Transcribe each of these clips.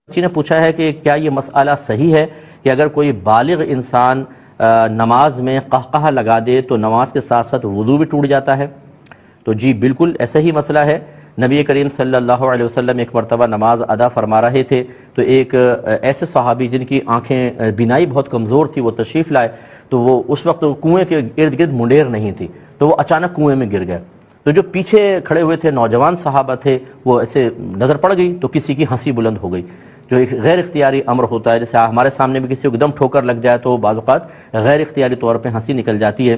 بچی نے پوچھا ہے کہ کیا یہ مسئلہ صحیح ہے کہ اگر کوئی بالغ انسان نماز میں قہقہہ لگا دے تو نماز کے ساتھ ساتھ وضو بھی ٹوٹ جاتا ہے؟ تو جی بالکل ایسا ہی مسئلہ ہے۔ نبی کریم صلی اللہ علیہ وسلم ایک مرتبہ نماز ادا فرما رہے تھے تو ایک ایسے صحابی جن کی آنکھیں بینائی بہت کمزور تھی وہ تشریف لائے، تو وہ اس وقت کنویں کے ارد گرد منڈیر نہیں تھی، تو وہ اچانک کنویں میں گر گئے۔ تو جو پیچھے کھڑے ہوئے تھے نوجوان صحابہ تھے، وہ ایسے نظر پڑ گئی تو کسی کی ہنسی بلند ہو گئی، جو ایک غیر اختیاری امر ہوتا ہے۔ جیسے ہمارے سامنے بھی کسی کو ایک دم ٹھوکر لگ جائے تو بعض اوقات غیر اختیاری طور پہ ہنسی نکل جاتی ہے۔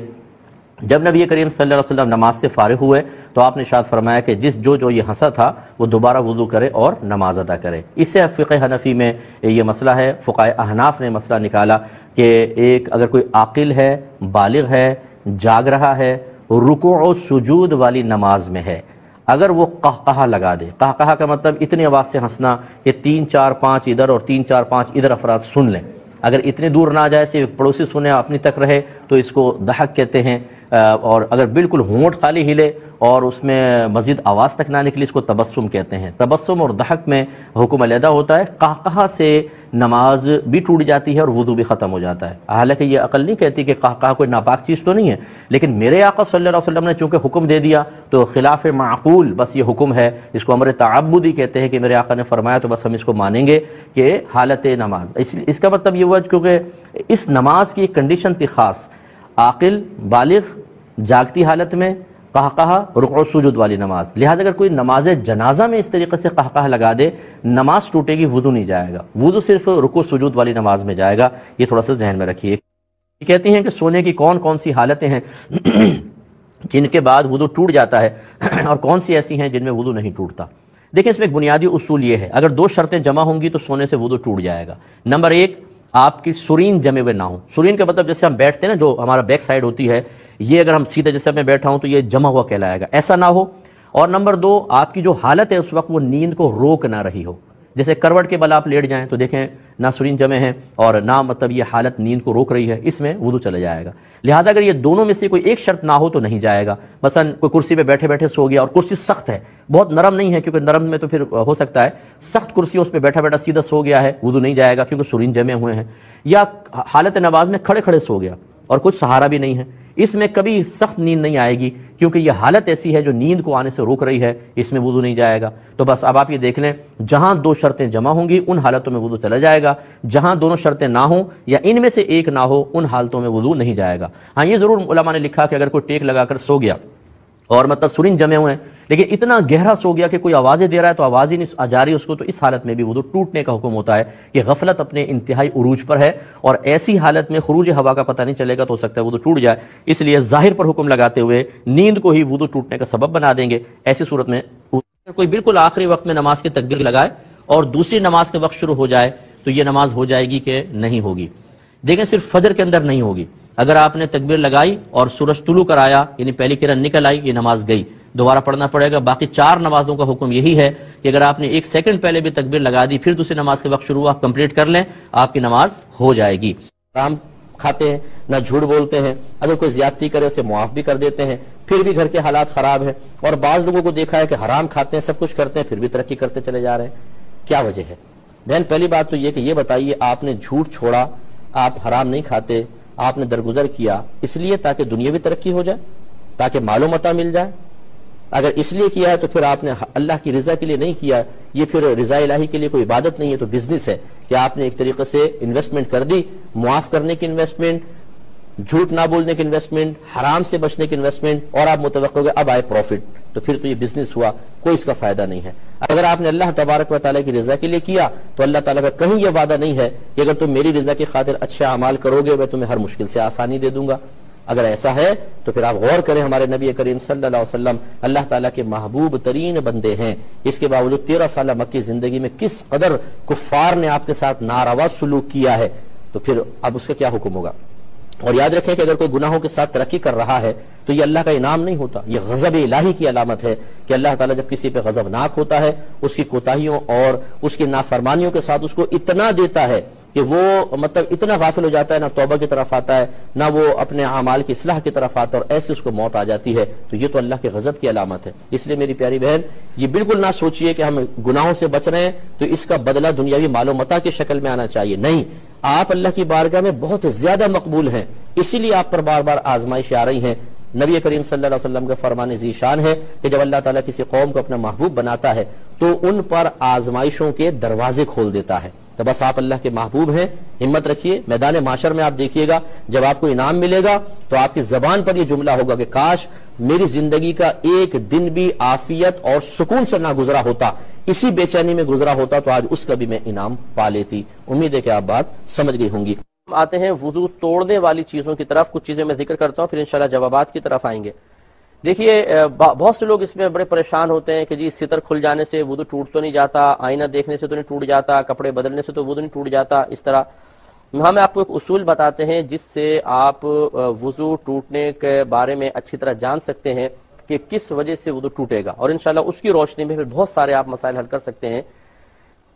جب نبی کریم صلی اللہ علیہ وسلم نماز سے فارغ ہوئے تو آپ نے ارشاد فرمایا کہ جو یہ ہنسا تھا وہ دوبارہ وضو کرے اور نماز ادا کرے۔ اس سے فقہ حنفی میں یہ مسئلہ ہے، فقہائے احناف نے مسئلہ نکالا کہ اگر کوئی عاقل ہے، بالغ ہے، جاگ رہا ہے، رکوع و سجود والی نماز میں ہے، اگر وہ قہقہہ لگا دے، قہقہہ کا مطلب اتنی آواز سے ہنسنا کہ 3 4 5 ادھر اور 3 4 5 ادھر افراد سن لیں، اگر اتنے دور نہ جائے صرف پڑوسی سنے اپنی تک رہے تو اس کو ضحک کہتے ہیں، اور اگر بالکل ہونٹ خالی ہلے اور اس میں مزید آواز تک نہ نکلی اس کو تبسم کہتے ہیں۔ تبسم اور ضحک میں حکم علیحدہ ہوتا ہے۔ قہقہہ سے نماز بھی ٹوٹ جاتی ہے اور وضو بھی ختم ہو جاتا ہے۔ حالانکہ یہ عقل نہیں کہتی کہ قہقہہ کوئی ناپاک چیز تو نہیں ہے، لیکن میرے آقا صلی اللہ علیہ وسلم نے چونکہ حکم دے دیا تو خلاف معقول بس یہ حکم ہے، اس کو امر تعبدی کہتے ہیں کہ میرے آقا نے فرمایا تو بس ہم اس کو مانیں گے کہ حالت نماز۔ اس کا مطلب یہ ہوا کیونکہ اس نماز کی ایک کنڈیشن تھی خاص، عاقل بالغ جاگتی حالت میں قہقہہ رکوع و سجود والی نماز، لہذا اگر کوئی نماز جنازہ میں اس طریقے سے قہقہہ لگا دے نماز ٹوٹے گی، وضو نہیں جائے گا، وضو صرف رکوع و سجود والی نماز میں جائے گا۔ یہ تھوڑا سا ذہن میں رکھیے۔ کہتی ہیں کہ سونے کی کون کون سی حالتیں ہیں جن کے بعد وضو ٹوٹ جاتا ہے اور کون سی ایسی ہیں جن میں وضو نہیں ٹوٹتا؟ دیکھیں اس میں ایک بنیادی اصول یہ ہے، اگر 2 شرطیں جمع ہوں گی تو سونے سے وضو ٹوٹ جائے گا۔ نمبر 1، آپ کی سرین جمے ہوئے نہ ہوں۔ سرین کا مطلب جیسے ہم بیٹھتے ہیں نا، جو ہمارا بیک سائڈ ہوتی ہے، یہ اگر ہم سیدھے جیسے میں بیٹھا ہوں تو یہ جمع ہوا کہلائے گا، ایسا نہ ہو۔ اور نمبر 2، آپ کی جو حالت ہے اس وقت وہ نیند کو روک نہ رہی ہو، جیسے کروٹ کے بل آپ لیٹ جائیں تو دیکھیں نہ سرین جمع ہیں اور نہ مطلب یہ حالت نیند کو روک رہی ہے، اس میں وضو چلا جائے گا۔ لہذا اگر یہ دونوں میں سے کوئی ایک شرط نہ ہو تو نہیں جائے گا۔ مثلا کوئی کرسی پہ بیٹھے بیٹھے سو گیا اور کرسی سخت ہے، بہت نرم نہیں ہے، کیونکہ نرم میں تو پھر ہو سکتا ہے، سخت کرسی اس پہ بیٹھا بیٹھا سیدھا سو گیا ہے، وضو نہیں جائے گا کیونکہ سرین جمع ہوئے ہیں۔ یا حالت نماز میں کھڑے کھڑے سو گیا اور کچھ سہارا بھی نہیں ہے، اس میں کبھی سخت نیند نہیں آئے گی کیونکہ یہ حالت ایسی ہے جو نیند کو آنے سے روک رہی ہے، اس میں وضو نہیں جائے گا۔ تو بس اب آپ یہ دیکھ لیں، جہاں 2 شرطیں جمع ہوں گی ان حالتوں میں وضو چلا جائے گا، جہاں دونوں شرطیں نہ ہوں یا ان میں سے ایک نہ ہو ان حالتوں میں وضو نہیں جائے گا۔ ہاں یہ ضرور علماء نے لکھا کہ اگر کوئی ٹیک لگا کر سو گیا اور مطلب سرین جمے ہوئے ہیں لیکن اتنا گہرا سو گیا کہ کوئی آوازیں دے رہا ہے تو آواز ہی نہیں جا رہی اس کو، تو اس حالت میں بھی وضو ٹوٹنے کا حکم ہوتا ہے کہ غفلت اپنے انتہائی عروج پر ہے، اور ایسی حالت میں خروج ہوا کا پتہ نہیں چلے گا تو ہو سکتا ہے وضو ٹوٹ جائے، اس لیے ظاہر پر حکم لگاتے ہوئے نیند کو ہی وضو ٹوٹنے کا سبب بنا دیں گے۔ ایسی صورت میں کوئی بالکل آخری وقت میں نماز کی تکبیر لگائے اور دوسری نماز کا وقت شروع ہو جائے تو یہ نماز ہو جائے گی کہ نہیں ہوگی؟ دیکھیں صرف فجر کے اندر نہیں ہوگی، اگر آپ نے تکبیر لگائی اور سورج طلوع کر آیا یعنی پہلی کرن نکل آئی، یہ نماز گئی، دوبارہ پڑھنا پڑے گا۔ باقی 4 نمازوں کا حکم یہی ہے کہ اگر آپ نے 1 سیکنڈ پہلے بھی تکبیر لگا دی پھر دوسری نماز کے وقت شروع ہوا، کمپلیٹ کر لیں، آپ کی نماز ہو جائے گی۔ حرام کھاتے ہیں، نہ جھوٹ بولتے ہیں، اگر کوئی زیادتی کرے اسے معاف بھی کر دیتے ہیں، پھر بھی گھر کے حالات خراب ہیں، اور بعض لوگوں کو دیکھا ہے کہ حرام کھاتے ہیں، سب کچھ کرتے ہیں، پھر بھی ترقی کرتے چلے جا رہے ہیں۔ کیا وجہ ہے؟ بہن پہلی بات تو یہ کہ یہ بتائیے آپ نے جھوٹ چھوڑا، آپ حرام نہیں کھاتے، آپ نے درگزر کیا اس لیے تاکہ دنیا بھی ترقی ہو جائے، تاکہ مال و متاع مل جائے؟ اگر اس لیے کیا ہے تو پھر آپ نے اللہ کی رضا کے لیے نہیں کیا، یہ پھر رضا الہی کے لیے کوئی عبادت نہیں ہے، تو بزنس ہے کہ آپ نے ایک طریقے سے انویسٹمنٹ کر دی، معاف کرنے کی انویسٹمنٹ، جھوٹ نہ بولنے کی انویسٹمنٹ، حرام سے بچنے کی انویسٹمنٹ، اور آپ متوقع ہو گئے اب آئے پروفٹ، تو پھر تو یہ بزنس ہوا، کوئی اس کا فائدہ نہیں ہے۔ اگر آپ نے اللہ تبارک و تعالیٰ کی رضا کے لیے کیا تو اللہ تعالیٰ کا کہیں یہ وعدہ نہیں ہے کہ اگر تم میری رضا کی خاطر اچھے اعمال کرو گے میں تمہیں ہر مشکل سے آسانی دے دوں گا۔ اگر ایسا ہے تو پھر آپ غور کریں، ہمارے نبی کریم صلی اللہ علیہ وسلم اللہ تعالیٰ کے محبوب ترین بندے ہیں، اس کے باوجود 13 سالہ مکی زندگی میں کس قدر کفار نے آپ کے ساتھ ناروا سلوک کیا ہے، تو پھر اب اس کا کیا حکم ہوگا؟ اور یاد رکھیں کہ اگر کوئی گناہوں کے ساتھ ترقی کر رہا ہے تو یہ اللہ کا انعام نہیں ہوتا، یہ غضب الہی کی علامت ہے کہ اللہ تعالیٰ جب کسی پہ غضبناک ہوتا ہے اس کی کوتاہیوں اور اس کی نافرمانیوں کے ساتھ اس کو اتنا دیتا ہے کہ وہ مطلب اتنا غافل ہو جاتا ہے، نہ توبہ کی طرف آتا ہے، نہ وہ اپنے اعمال کی اصلاح کی طرف آتا ہے، اور ایسے اس کو موت آ جاتی ہے، تو یہ تو اللہ کے غضب کی علامت ہے۔ اس لیے میری پیاری بہن یہ بالکل نہ سوچئے کہ ہم گناہوں سے بچ رہے ہیں تو اس کا بدلہ دنیاوی مال و متاع کی شکل میں آنا چاہیے، نہیں، آپ اللہ کی بارگاہ میں بہت زیادہ مقبول ہیں، اسی لیے آپ پر بار بار آزمائشیں آ رہی ہیں۔ نبی کریم صلی اللہ علیہ وسلم کا فرمان ذی شان ہے کہ جب اللہ تعالیٰ کسی قوم کو اپنا محبوب بناتا ہے تو ان پر آزمائشوں کے دروازے کھول دیتا ہے۔ تو بس آپ اللہ کے محبوب ہیں، ہمت رکھیے، میدان معاشر میں آپ دیکھیے گا جب آپ کو انعام ملے گا تو آپ کی زبان پر یہ جملہ ہوگا کہ کاش میری زندگی کا ایک دن بھی عافیت اور سکون سے نہ گزرا ہوتا، اسی بے چینی میں گزرا ہوتا تو آج اس کا بھی میں انعام پا لیتی۔ امید ہے کہ آپ بات سمجھ گئی ہوں گی۔ آتے ہیں وضو توڑنے والی چیزوں کی طرف، کچھ چیزیں میں ذکر کرتا ہوں پھر انشاءاللہ جوابات کی طرف آئیں گے۔ دیکھیے بہت سے لوگ اس میں بڑے پریشان ہوتے ہیں کہ جی ستر کھل جانے سے وضو ٹوٹ تو نہیں جاتا، آئینہ دیکھنے سے تو نہیں ٹوٹ جاتا، کپڑے بدلنے سے تو وضو نہیں ٹوٹ جاتا، اس طرح ہم آپ کو ایک اصول بتاتے ہیں جس سے آپ وضو ٹوٹنے کے بارے میں اچھی طرح جان سکتے ہیں کہ کس وجہ سے وضو ٹوٹے گا، اور انشاءاللہ اس کی روشنی میں پھر بہت سارے آپ مسائل حل کر سکتے ہیں۔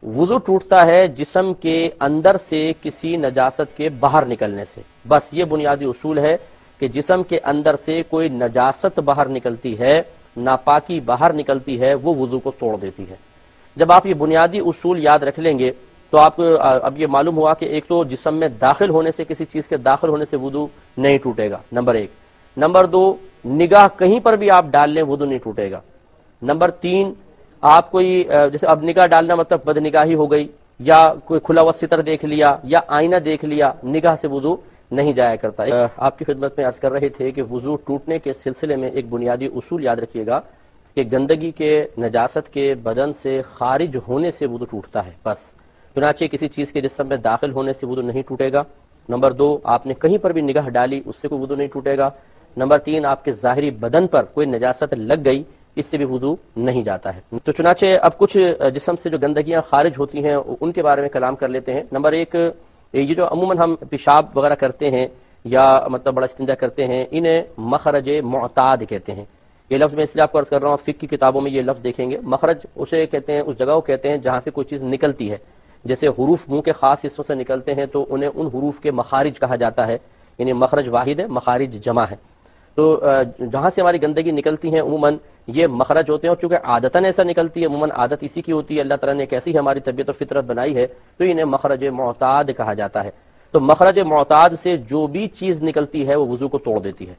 وضو ٹوٹتا ہے جسم کے اندر سے کسی نجاست کے باہر نکلنے سے، بس یہ بنیادی اصول ہے کہ جسم کے اندر سے کوئی نجاست باہر نکلتی ہے، ناپاکی باہر نکلتی ہے، وہ وضو کو توڑ دیتی ہے۔ جب آپ یہ بنیادی اصول یاد رکھ لیں گے تو آپ کو اب یہ معلوم ہوا کہ ایک تو جسم میں داخل ہونے سے، کسی چیز کے داخل ہونے سے وضو نہیں ٹوٹے گا، نمبر ایک۔ نمبر دو، نگاہ کہیں پر بھی آپ ڈال لیں وضو نہیں ٹوٹے گا۔ نمبر تین، آپ کوئی جیسے اب نگاہ ڈالنا مطلب بد نگاہی ہو گئی، یا کوئی کھلا ہوا ستر دیکھ لیا یا آئینہ دیکھ لیا، نگاہ سے وضو نہیں جایا کرتا۔ آپ کی خدمت میں عرض کر رہے تھے کہ وضو ٹوٹنے کے سلسلے میں ایک بنیادی اصول یاد رکھیے گا کہ گندگی کے، نجاست کے بدن سے خارج ہونے سے وضو ٹوٹتا ہے، بس۔ چنانچہ کسی چیز کے جسم میں داخل ہونے سے وضو نہیں ٹوٹے گا۔ نمبر دو، آپ نے کہیں پر بھی نگاہ ڈالی اس سے کوئی وضو نہیں ٹوٹے گا۔ نمبر تین، آپ کے ظاہری بدن پر کوئی نجاست لگ گئی، اس سے بھی وضو نہیں جاتا ہے۔ تو چنانچہ اب کچھ جسم سے جو گندگیاں خارج ہوتی ہیں ان کے بارے میں کلام کر لیتے ہیں۔ نمبر ایک، یہ جو عموماً ہم پیشاب وغیرہ کرتے ہیں یا مطلب بڑا استنجا کرتے ہیں، انہیں مخرج معتاد کہتے ہیں۔ یہ لفظ میں اس لیے آپ کو عرض کر رہا ہوں، فقہ کی کتابوں میں یہ لفظ دیکھیں گے، مخرج اسے کہتے ہیں، اس جگہ کو کہتے ہیں جہاں سے کوئی چیز نکلتی ہے۔ جیسے حروف منہ کے خاص حصوں سے نکلتے ہیں تو انہیں ان حروف کے مخارج کہا جاتا ہے، یعنی مخرج واحد ہے، مخارج جمع ہے۔ تو جہاں سے ہماری گندگی نکلتی ہیں عموماً یہ مخرج ہوتے ہیں، اور چونکہ عادتاً ایسا نکلتی ہے، عموماً عادت اسی کی ہوتی ہے، اللہ تعالیٰ نے ایک ایسی ہماری طبیعت اور فطرت بنائی ہے تو انہیں مخرج معتاد کہا جاتا ہے۔ تو مخرج معتاد سے جو بھی چیز نکلتی ہے وہ وضو کو توڑ دیتی ہے۔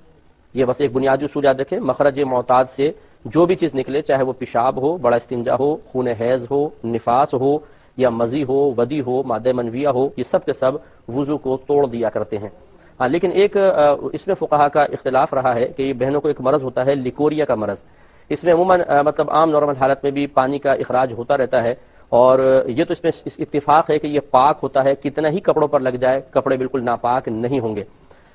یہ بس ایک بنیادی اصول یاد رکھیں، مخرج معتاد سے جو بھی چیز نکلے، چاہے وہ پیشاب ہو، بڑا استنجا ہو، خون حیض ہو، نفاس ہو، یا مزی ہو، ودی ہو، مادہ منویہ ہو، یہ سب کے سب وضو کو توڑ دیا کرتے ہیں۔ ہاں، لیکن ایک اس میں فقہا کا اختلاف رہا ہے کہ یہ بہنوں کو ایک مرض ہوتا ہے لیکوریا کا مرض۔ اس میں عموماً مطلب عام نارمل حالت میں بھی پانی کا اخراج ہوتا رہتا ہے، اور یہ تو اس میں اتفاق ہے کہ یہ پاک ہوتا ہے، کتنا ہی کپڑوں پر لگ جائے کپڑے بالکل ناپاک نہیں ہوں گے۔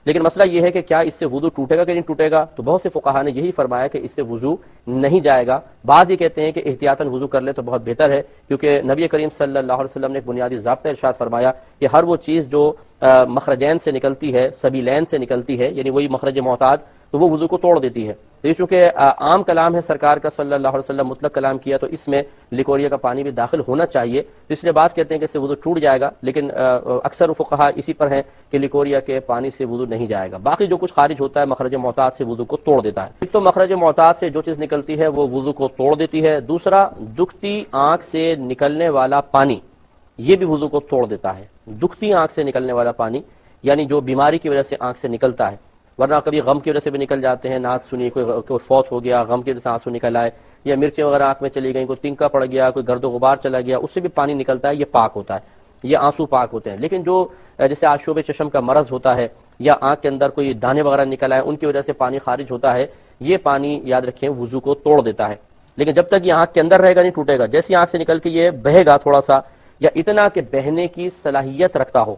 لیکن مسئلہ یہ ہے کہ کیا اس سے وضو ٹوٹے گا کہ نہیں ٹوٹے گا؟ تو بہت سے فقہا نے یہی فرمایا کہ اس سے وضو نہیں جائے گا۔ بعض یہ کہتے ہیں کہ احتیاطاً وضو کر لے تو بہت بہتر ہے، کیونکہ نبی کریم صلی اللہ علیہ وسلم نے ایک بنیادی ضابطہ ارشاد فرمایا کہ ہر وہ چیز جو مخرجین سے نکلتی ہے، سبیلین سے نکلتی ہے، یعنی وہی مخرج معتاد، تو وہ وضو کو توڑ دیتی ہے۔ تو یہ چونکہ عام کلام ہے سرکار کا صلی اللہ علیہ وسلم، مطلق کلام کیا، تو اس میں لیکوریا کا پانی بھی داخل ہونا چاہیے، تو اس لیے بعض کہتے ہیں کہ اس سے وضو ٹوٹ جائے گا، لیکن اکثر فقہا اسی پر ہیں کہ لیکوریا کے پانی سے وضو نہیں جائے گا۔ باقی جو کچھ خارج ہوتا ہے مخرج معتاد سے وضو کو توڑ دیتا ہے۔ ایک تو مخرج معتاد سے جو چیز نکلتی ہے وہ وضو کو توڑ دیتی ہے، دوسرا دکھتی آنکھ سے نکلنے والا پانی، یہ بھی وضو کو توڑ دیتا ہے۔ دکھتی آنکھ سے نکلنے والا پانی یعنی جو بیماری کی وجہ سے آنکھ سے نکلتا ہے، ورنہ کبھی غم کی وجہ سے بھی نکل جاتے ہیں، نعت سنی، کوئی فوت ہو گیا، غم کی وجہ سے آنسو نکل آئے، یا مرچیں وغیرہ آنکھ میں چلی گئیں، کوئی تنکا پڑ گیا، کوئی گرد و غبار چلا گیا، اس سے بھی پانی نکلتا ہے، یہ پاک ہوتا ہے، یہ آنسو پاک ہوتے ہیں۔ لیکن جو جیسے آشوب چشم کا مرض ہوتا ہے یا آنکھ کے اندر کوئی دانے وغیرہ نکل آئے، ان کی وجہ سے پانی خارج ہوتا ہے، یہ پانی یاد رکھیں وضو کو توڑ دیتا ہے۔ لیکن جب تک یہ آنکھ کے اندر رہے گا نہیں ٹوٹے گا۔ جیسی آنکھ سے نکل کے یہ بہے گا تھوڑا سا، یا اتنا کہ بہنے کی صلاحیت رکھتا ہو،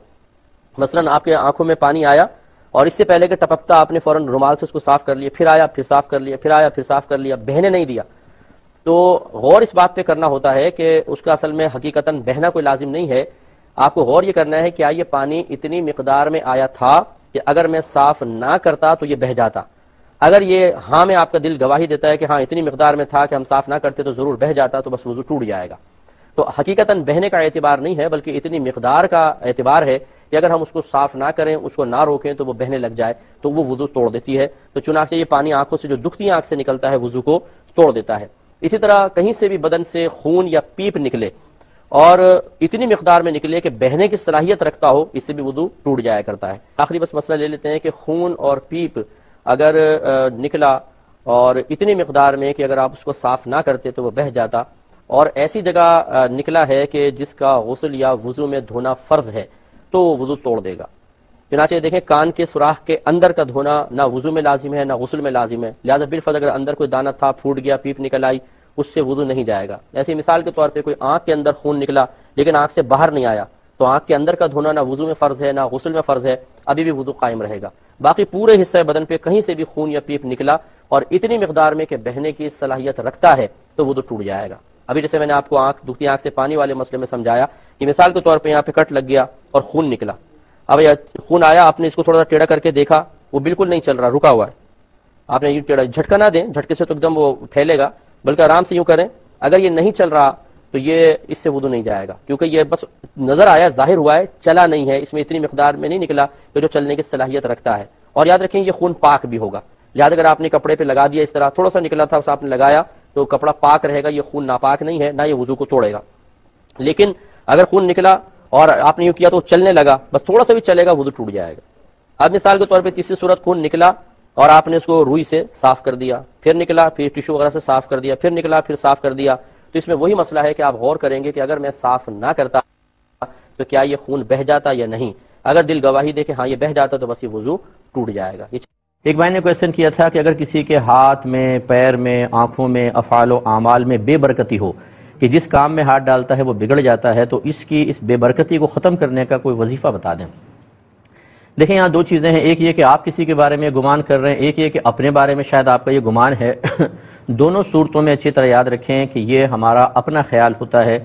مثلا آپ کے آنکھوں میں پانی آیا اور اس سے پہلے کہ ٹپکتا آپ نے فوراً رومال سے اس کو صاف کر لیا، پھر آیا پھر صاف کر لیا، پھر آیا پھر صاف کر لیا، بہنے نہیں دیا، تو غور اس بات پہ کرنا ہوتا ہے کہ اس کا اصل میں حقیقتاً بہنا کوئی لازم نہیں ہے۔ آپ کو غور یہ کرنا ہے کہ یہ پانی اتنی مقدار میں آیا تھا کہ اگر میں صاف نہ کرتا تو یہ بہہ جاتا۔ اگر یہ ہاں میں آپ کا دل گواہی دیتا ہے کہ ہاں اتنی مقدار میں تھا کہ ہم صاف نہ کرتے تو ضرور بہہ جاتا، تو بس وضو ٹوٹ جائے گا۔ تو حقیقتاً بہنے کا اعتبار نہیں ہے، بلکہ اتنی مقدار کا اعتبار ہے کہ اگر ہم اس کو صاف نہ کریں، اس کو نہ روکیں تو وہ بہنے لگ جائے تو وہ وضو توڑ دیتی ہے. تو چنانچہ یہ پانی آنکھوں سے جو دکھتی آنکھ سے نکلتا ہے وضو کو توڑ دیتا ہے. اسی طرح کہیں سے بھی بدن سے خون یا پیپ نکلے اور اتنی مقدار میں نکلے کہ بہنے کی صلاحیت رکھتا ہو، اس سے بھی وضو ٹوٹ جایا کرتا ہے. آخری بس مسئلہ لے لیتے ہیں کہ خون اور پیپ اگر نکلا اور اتنی مقدار میں کہ اگر آپ اس کو صاف نہ کرتے تو وہ بہہ جاتا، اور ایسی جگہ نکلا ہے کہ جس کا غسل یا وضو میں دھونا فرض ہے تو وہ وضو توڑ دے گا. چنانچہ دیکھیں کان کے سوراخ کے اندر کا دھونا نہ وضو میں لازم ہے نہ غسل میں لازم ہے، لہذا بالفرض اگر اندر کوئی دانہ تھا، پھوٹ گیا، پیپ نکل آئی، اس سے وضو نہیں جائے گا. ایسی مثال کے طور پہ کوئی آنکھ کے اندر خون نکلا لیکن آنکھ سے باہر نہیں آیا تو آنکھ کے اندر کا دھونا نہ وضو میں فرض ہے نہ غسل میں فرض ہے، ابھی بھی وضو قائم رہے گا. باقی پورے حصے بدن پہ کہیں سے بھی خون یا پیپ نکلا اور اتنی مقدار میں کہ بہنے کی صلاحیت رکھتا ہے تو وضو ٹوٹ جائے گا. ابھی جیسے میں نے آپ کو دکھتی آنکھ سے پانی والے مسئلے میں سمجھایا کہ مثال کے طور پہ یہاں پہ کٹ لگ گیا اور خون نکلا. اب خون آیا، آپ نے اس کو تھوڑا سا ٹیڑھا کر کے دیکھا، وہ بالکل نہیں چل رہا، رکا ہوا ہے. آپ نے یہ ٹیڑھا جھٹکا نہ دیں، جھٹکے سے تو ایک دم وہ پھیلے گا، بلکہ آرام سے یوں کریں. اگر یہ نہیں چل رہا تو یہ اس سے وضو نہیں جائے گا، کیونکہ یہ بس نظر آیا، ظاہر ہوا ہے، چلا نہیں ہے، اس میں اتنی مقدار میں نہیں نکلا کہ جو چلنے کی صلاحیت رکھتا ہے. اور یاد رکھیں یہ خون پاک بھی ہوگا، لہٰذا اگر آپ نے کپڑے پہ لگا دیا، اس طرح تھوڑا سا نکلا تھا، آپ نے لگایا تو کپڑا پاک رہے گا، یہ خون ناپاک نہیں ہے، نہ یہ وضو کو توڑے گا. لیکن اگر خون نکلا اور آپ نے یوں کیا تو چلنے لگا، بس تھوڑا سا بھی چلے گا، وضو ٹوٹ جائے گا. اب مثال کے طور پہ تیسری صورت، خون نکلا اور آپ نے اس کو روئی سے صاف کر دیا، پھر نکلا، پھر ٹیشو وغیرہ سے صاف کر دیا، پھر نکلا، پھر صاف کر دیا، تو اس میں وہی مسئلہ ہے کہ آپ غور کریں گے کہ اگر میں صاف نہ کرتا تو کیا یہ خون بہہ جاتا یا نہیں. اگر دل گواہی دے کہ ہاں یہ بہہ جاتا تو بس یہ وضو ٹوٹ جائے گا. ایک بھائی نے کویسچن کیا تھا کہ اگر کسی کے ہاتھ میں، پیر میں، آنکھوں میں، افعال و اعمال میں بے برکتی ہو کہ جس کام میں ہاتھ ڈالتا ہے وہ بگڑ جاتا ہے، تو اس بے برکتی کو ختم کرنے کا کوئی وظیفہ بتا دیں. دیکھیں یہاں دو چیزیں ہیں، ایک یہ کہ آپ کسی کے بارے میں گمان کر رہے ہیں، ایک یہ کہ اپنے بارے میں شاید آپ کا یہ گمان ہے. دونوں صورتوں میں اچھی طرح یاد رکھیں کہ یہ ہمارا اپنا خیال ہوتا ہے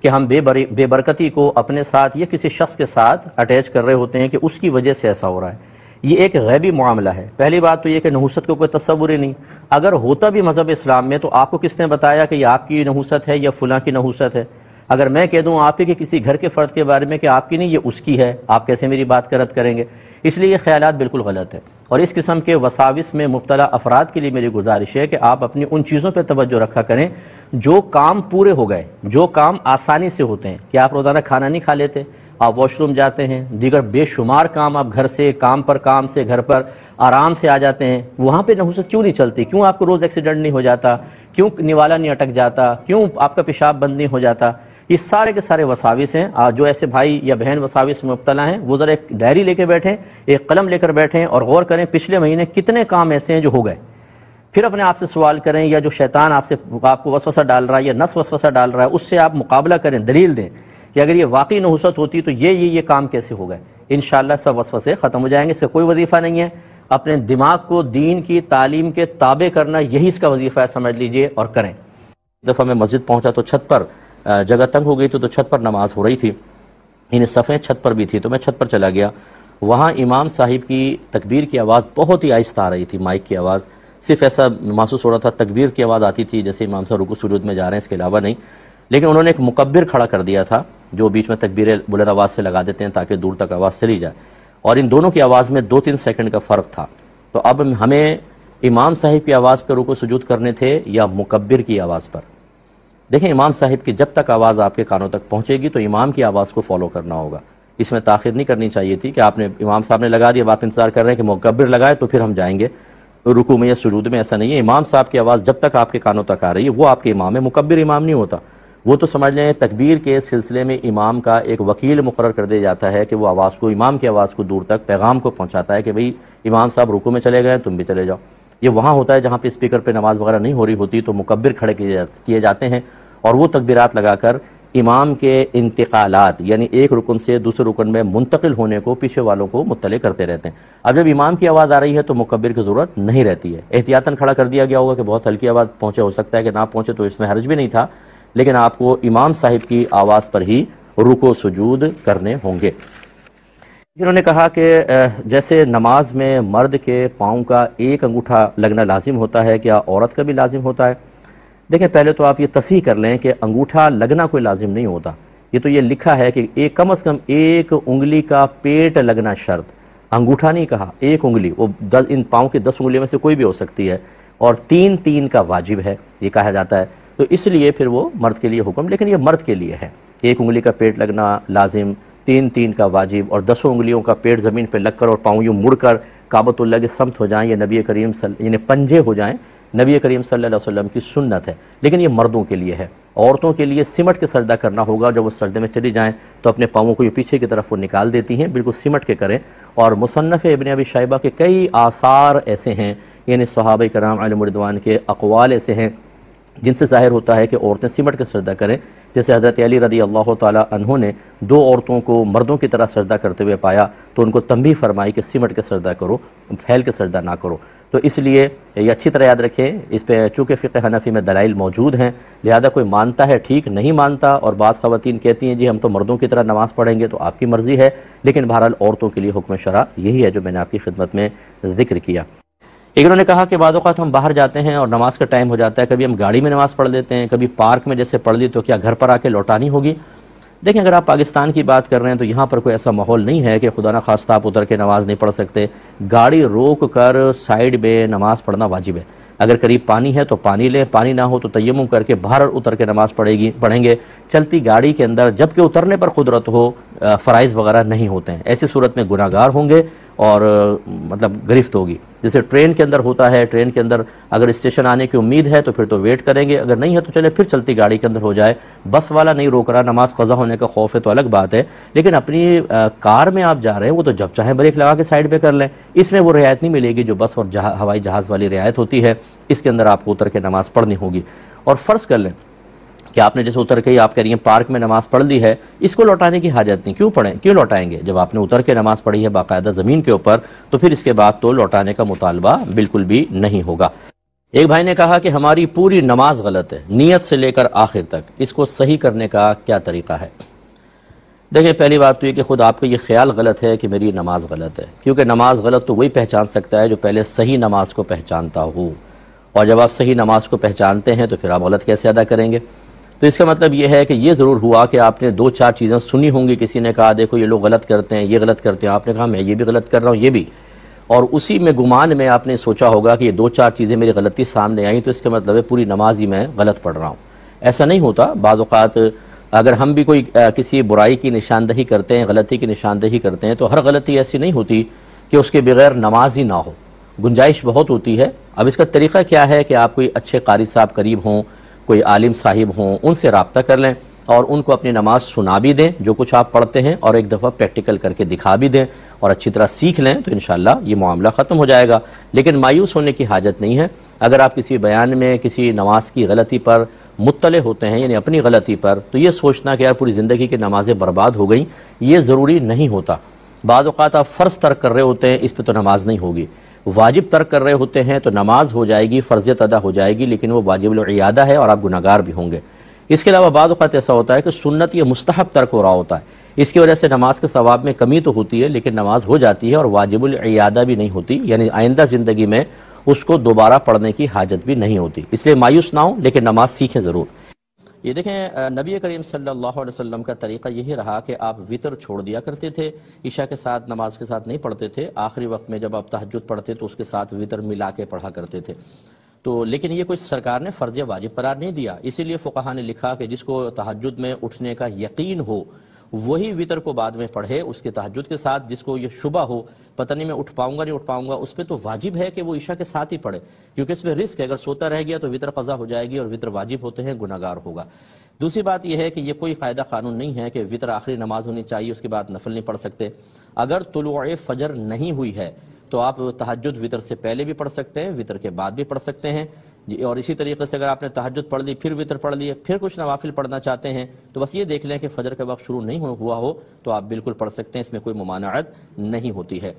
کہ ہم بے برکتی کو اپنے ساتھ یا کسی شخص کے ساتھ اٹیچ کر رہے ہوتے ہیں کہ اس کی وجہ سے ایسا ہو رہا ہے. یہ ایک غیبی معاملہ ہے. پہلی بات تو یہ کہ نحوست کو کوئی تصور ہی نہیں. اگر ہوتا بھی مذہب اسلام میں تو آپ کو کس نے بتایا کہ یہ آپ کی نحوست ہے یا فلاں کی نحوست ہے؟ اگر میں کہہ دوں آپ ہی کے کسی گھر کے فرد کے بارے میں کہ آپ کی نہیں یہ اس کی ہے، آپ کیسے میری بات کا رد کریں گے؟ اس لیے یہ خیالات بالکل غلط ہے. اور اس قسم کے وساوس میں مبتلا افراد کے لیے میری گزارش ہے کہ آپ اپنی ان چیزوں پہ توجہ رکھا کریں جو کام پورے ہو گئے، جو کام آسانی سے ہوتے ہیں. کہ آپ روزانہ کھانا نہیں کھا لیتے، آپ واش روم جاتے ہیں، دیگر بے شمار کام آپ گھر سے کام سے گھر پر آرام سے آ جاتے ہیں، وہاں پہ نحوست کیوں نہیں چلتی؟ کیوں آپ کو روز ایکسیڈنٹ نہیں ہو جاتا؟ کیوں نوالا نہیں اٹک جاتا؟ کیوں آپ کا پیشاب بند نہیں ہو جاتا؟ یہ سارے کے سارے وساوس ہیں. جو ایسے بھائی یا بہن وساوس میں مبتلا ہیں وہ ذرا ایک ڈائری لے کے بیٹھیں، ایک قلم لے کر بیٹھیں اور غور کریں پچھلے مہینے کتنے کام ایسے ہیں جو ہو گئے. پھر اپنے آپ سے سوال کریں، یا جو شیطان آپ کو وسوسہ ڈال رہا ہے یا نفس وسوسہ ڈال رہا ہے اس سے آپ مقابلہ کریں، دلیل دیں کہ اگر یہ واقعی نحوست ہوتی تو یہ کام کیسے ہو گئے. انشاءاللہ سب وسوسے ختم ہو جائیں گے. اس کا کوئی وظیفہ نہیں ہے. اپنے دماغ کو دین کی تعلیم کے تابع کرنا یہی اس کا وظیفہ ہے، سمجھ لیجئے اور کریں. ایک دفعہ میں مسجد پہنچا تو چھت پر جگہ تنگ ہو گئی تو چھت پر نماز ہو رہی تھی، انہیں صفیں چھت پر بھی تھی، تو میں چھت پر چلا گیا. وہاں امام صاحب کی تکبیر کی آواز بہت ہی آہستہ آ رہی تھی، مائک کی آواز. صرف ایسا محسوس ہو رہا تھا تکبیر کی آواز آتی تھی جیسے امام صاحب رکوع سجود میں جا رہے ہیں، اس کے علاوہ نہیں. لیکن انہوں نے ایک مکبر کھڑا کر دیا تھا جو بیچ میں تکبیر بلند آواز سے لگا دیتے ہیں تاکہ دور تک آواز چلی جائے، اور ان دونوں کی آواز میں 2-3 سیکنڈ کا فرق تھا. تو اب ہمیں امام صاحب کی آواز پر رکوع سجود کرنے تھے یا مکبر کی آواز پر؟ دیکھیں امام صاحب کی جب تک آواز آپ کے کانوں تک پہنچے گی تو امام کی آواز کو فالو کرنا ہوگا. اس میں تاخیر نہیں کرنی چاہیے تھی کہ آپ نے امام صاحب نے لگا دیا، اب آپ انتظار کر رہے ہیں کہ مکبر لگائے تو پھر ہم جائیں گے رکوع میں یا سجود میں. ایسا نہیں ہے. امام صاحب کی آواز جب تک آپ کے کانوں تک آ رہی ہے وہ آپ کے امام ہے. مکبر امام نہیں ہوتا. وہ تو سمجھ لیں تکبیر کے سلسلے میں امام کا ایک وکیل مقرر کر دیا جاتا ہے کہ وہ آواز کو، امام کی آواز کو دور تک پیغام کو پہنچاتا ہے کہ بھئی امام صاحب رکوع میں چلے گئے تم بھی چلے جاؤ. یہ وہاں ہوتا ہے جہاں پہ اسپیکر پہ نماز وغیرہ نہیں ہو رہی ہوتی تو مکبر کھڑے کیے جاتے ہیں اور وہ تکبیرات لگا کر امام کے انتقالات یعنی ایک رکن سے دوسرے رکن میں منتقل ہونے کو پیچھے والوں کو مطلع کرتے رہتے ہیں. اب جب امام کی آواز آ رہی ہے تو مکبر کی ضرورت نہیں رہتی ہے. احتیاطاً کھڑا کر دیا گیا ہوگا کہ بہت ہلکی آواز پہنچے، ہو سکتا ہے کہ نہ پہنچے تو اس میں حرج بھی نہیں تھا، لیکن آپ کو امام صاحب کی آواز پر ہی رکوع سجود کرنے ہوں گے. انہوں نے کہا کہ جیسے نماز میں مرد کے پاؤں کا ایک انگوٹھا لگنا لازم ہوتا ہے، کیا عورت کا بھی لازم ہوتا ہے؟ دیکھیں پہلے تو آپ یہ تصحیح کر لیں کہ انگوٹھا لگنا کوئی لازم نہیں ہوتا، یہ تو یہ لکھا ہے کہ کم از کم ایک انگلی کا پیٹ لگنا شرط، انگوٹھا نہیں کہا، ایک انگلی، وہ ان پاؤں کی 10 انگلیوں میں سے کوئی بھی ہو سکتی ہے، اور 3 کا واجب ہے یہ کہا جاتا ہے، تو اس لیے پھر وہ مرد کے لیے حکم، لیکن یہ مرد کے لیے ہے، ایک انگلی کا پیٹ لگنا لازم، 3 کا واجب، اور 10 انگلیوں کا پیٹ زمین پہ لگ کر اور پاؤں یوں مڑ کر کعبۃ اللہ کے سمت ہو جائیں، یہ نبی کریم یعنی پنجے ہو جائیں، نبی کریم صلی اللہ علیہ وسلم کی سنت ہے، لیکن یہ مردوں کے لیے ہے۔ عورتوں کے لیے سمٹ کے سجدہ کرنا ہوگا، جب وہ سجدے میں چلی جائیں تو اپنے پاؤں کو یہ پیچھے کی طرف وہ نکال دیتی ہیں، بالکل سمٹ کے کریں، اور مصنف ابن ابی شیبہ کے کئی آثار ایسے ہیں، یعنی صحابہ کرام علیہم رضوان کے اقوال ایسے ہیں جن سے ظاہر ہوتا ہے کہ عورتیں سمٹ کے سجدہ کریں، جیسے حضرت علی رضی اللہ تعالی عنہ نے 2 عورتوں کو مردوں کی طرح سجدہ کرتے ہوئے پایا تو ان کو تنبیہ فرمائی کہ سمٹ کے سجدہ کرو، پھیل کے سجدہ نہ کرو، تو اس لیے یہ اچھی طرح یاد رکھیں، اس پہ چونکہ فقہ حنفی میں دلائل موجود ہیں، لہذا کوئی مانتا ہے ٹھیک، نہیں مانتا، اور بعض خواتین کہتی ہیں جی ہم تو مردوں کی طرح نماز پڑھیں گے، تو آپ کی مرضی ہے، لیکن بہرحال عورتوں کے لیے حکم شرع یہی ہے جو میں نے آپ کی خدمت میں ذکر کیا۔ ایک انہوں نے کہا کہ بعض اوقات ہم باہر جاتے ہیں اور نماز کا ٹائم ہو جاتا ہے، کبھی ہم گاڑی میں نماز پڑھ لیتے ہیں، کبھی پارک میں جیسے پڑھ لی تو کیا گھر پر آ کے لوٹانی ہوگی؟ دیکھیں اگر آپ پاکستان کی بات کر رہے ہیں تو یہاں پر کوئی ایسا ماحول نہیں ہے کہ خدا نہ خواستہ آپ اتر کے نماز نہیں پڑھ سکتے، گاڑی روک کر سائیڈ میں نماز پڑھنا واجب ہے، اگر قریب پانی ہے تو پانی لیں، پانی نہ ہو تو تیمم کر کے باہر اتر کے نماز پڑھیں گے، چلتی گاڑی کے اندر جبکہ اترنے پر قدرت ہو، فرائض وغیرہ نہیں ہوتے ہیں، ایسی صورت میں گناہ گار ہوں گے اور مطلب گرفت ہوگی، جیسے ٹرین کے اندر ہوتا ہے، ٹرین کے اندر اگر اسٹیشن آنے کی امید ہے تو پھر تو ویٹ کریں گے، اگر نہیں ہے تو چلے پھر چلتی گاڑی کے اندر ہو جائے، بس والا نہیں روک رہا، نماز قضا ہونے کا خوف ہے تو الگ بات ہے، لیکن اپنی کار میں آپ جا رہے ہیں وہ تو جب چاہیں بریک لگا کے سائیڈ پہ کر لیں، اس میں وہ رعایت نہیں ملے گی جو بس اور ہوائی جہاز والی رعایت ہوتی ہے، اس کے اندر آپ کو اتر کے نماز پڑھنی ہوگی۔ اور فرض کر لیں کہ آپ نے جیسے اتر کے آپ کہہ رہی ہیں پارک میں نماز پڑھ لی ہے، اس کو لوٹانے کی حاجت نہیں، کیوں لوٹائیں گے؟ جب آپ نے اتر کے نماز پڑھی ہے باقاعدہ زمین کے اوپر تو پھر اس کے بعد تو لوٹانے کا مطالبہ بالکل بھی نہیں ہوگا۔ ایک بھائی نے کہا کہ ہماری پوری نماز غلط ہے، نیت سے لے کر آخر تک، اس کو صحیح کرنے کا کیا طریقہ ہے؟ دیکھیں پہلی بات تو یہ کہ خود آپ کا یہ خیال غلط ہے کہ میری نماز غلط ہے، کیونکہ نماز غلط تو وہی پہچان سکتا ہے جو پہلے صحیح نماز کو پہچانتا ہو، اور جب آپ صحیح نماز کو پہچانتے ہیں تو پھر آپ غلط کیسے ادا کریں گے؟ تو اس کا مطلب یہ ہے کہ یہ ضرور ہوا کہ آپ نے 2-4 چیزیں سنی ہوں گی، کسی نے کہا دیکھو یہ لوگ غلط کرتے ہیں، یہ غلط کرتے ہیں، آپ نے کہا میں یہ بھی غلط کر رہا ہوں، یہ بھی، اور اسی میں گمان میں آپ نے سوچا ہوگا کہ یہ 2-4 چیزیں میری غلطی سامنے آئیں تو اس کا مطلب ہے پوری نماز ہی میں غلط پڑھ رہا ہوں۔ ایسا نہیں ہوتا، بعض اوقات اگر ہم بھی کوئی کسی برائی کی نشاندہی کرتے ہیں، غلطی کی نشاندہی کرتے ہیں تو ہر غلطی ایسی نہیں ہوتی کہ اس کے بغیر نماز ہی نہ ہو، گنجائش بہت ہوتی ہے۔ اب اس کا طریقہ کیا ہے کہ آپ کوئی اچھے قاری صاحب قریب ہوں، کوئی عالم صاحب ہوں، ان سے رابطہ کر لیں اور ان کو اپنی نماز سنا بھی دیں جو کچھ آپ پڑھتے ہیں، اور ایک دفعہ پریکٹیکل کر کے دکھا بھی دیں اور اچھی طرح سیکھ لیں تو انشاءاللہ یہ معاملہ ختم ہو جائے گا۔ لیکن مایوس ہونے کی حاجت نہیں ہے، اگر آپ کسی بیان میں کسی نماز کی غلطی پر مطلع ہوتے ہیں، یعنی اپنی غلطی پر، تو یہ سوچنا کہ یار پوری زندگی کی نمازیں برباد ہو گئیں، یہ ضروری نہیں ہوتا۔ بعض اوقات آپ فرض ترک کر رہے ہوتے ہیں، اس پہ تو نماز نہیں ہوگی، واجب ترک کر رہے ہوتے ہیں تو نماز ہو جائے گی، فرضیت ادا ہو جائے گی، لیکن وہ واجب العیادہ ہے اور آپ گناہگار بھی ہوں گے۔ اس کے علاوہ بعض اوقات ایسا ہوتا ہے کہ سنت یا مستحب ترک ہو رہا ہوتا ہے، اس کی وجہ سے نماز کے ثواب میں کمی تو ہوتی ہے لیکن نماز ہو جاتی ہے اور واجب العیادہ بھی نہیں ہوتی، یعنی آئندہ زندگی میں اس کو دوبارہ پڑھنے کی حاجت بھی نہیں ہوتی، اس لیے مایوس نہ ہوں لیکن نماز سیکھیں ضرور۔ یہ دیکھیں نبی کریم صلی اللہ علیہ وسلم کا طریقہ یہی رہا کہ آپ وطر چھوڑ دیا کرتے تھے، عشاء کے ساتھ نماز کے ساتھ نہیں پڑھتے تھے، آخری وقت میں جب آپ تہجد پڑھتے تو اس کے ساتھ وطر ملا کے پڑھا کرتے تھے، تو لیکن یہ کوئی سرکار نے فرض یا واجب قرار نہیں دیا، اسی لیے فقہا نے لکھا کہ جس کو تہجد میں اٹھنے کا یقین ہو وہی وطر کو بعد میں پڑھے اس کے تہجد کے ساتھ، جس کو یہ شبہ ہو پتہ نہیں میں اٹھ پاؤں گا نہیں اٹھ پاؤں گا، اس پہ تو واجب ہے کہ وہ عشاء کے ساتھ ہی پڑھے، کیونکہ اس میں رسک ہے، اگر سوتا رہ گیا تو وطر قضا ہو جائے گی اور وطر واجب ہوتے ہیں، گناہگار ہوگا۔ دوسری بات یہ ہے کہ یہ کوئی قاعدہ قانون نہیں ہے کہ وطر آخری نماز ہونی چاہیے اس کے بعد نفل نہیں پڑھ سکتے، اگر طلوع فجر نہیں ہوئی ہے تو آپ تہجد وطر سے پہلے بھی پڑھ سکتے ہیں، وطر کے بعد بھی پڑھ سکتے ہیں، اور اسی طریقے سے اگر آپ نے تہجد پڑھ لی پھر وطر پڑھ لیے پھر کچھ نوافل پڑھنا چاہتے ہیں تو بس یہ دیکھ لیں کہ فجر کا وقت شروع نہیں ہوا ہو تو آپ بالکل پڑھ سکتے ہیں، اس میں کوئی ممانعت نہیں ہوتی ہے۔